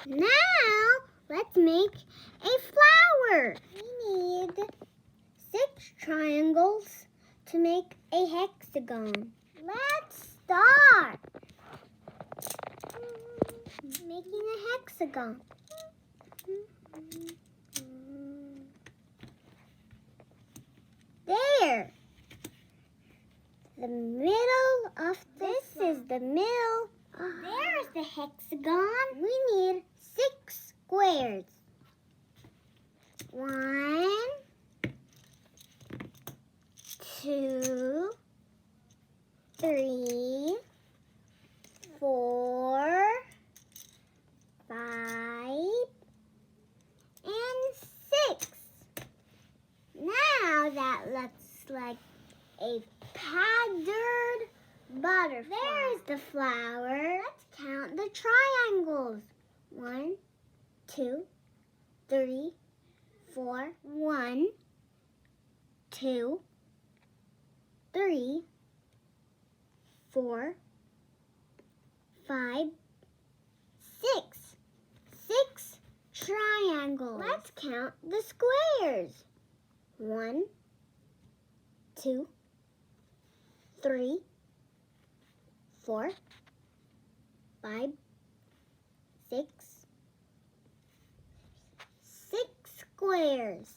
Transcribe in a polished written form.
Now, let's make a flower. We need 6 triangles to make a hexagon. Let's start making a hexagon. There. The middle of this is the middle. There's the hexagon. We need 6 squares. 1, 2, 3, 4, 5, and 6. Now that looks like a patterned butterfly. There's the flower. Let's count the triangles. 1, 2, 3, 4. 1, 2, 3, 4, 5, 6. 6 triangles. Let's count the squares. 1, 2, 3, 4, 5, 6. 6 squares.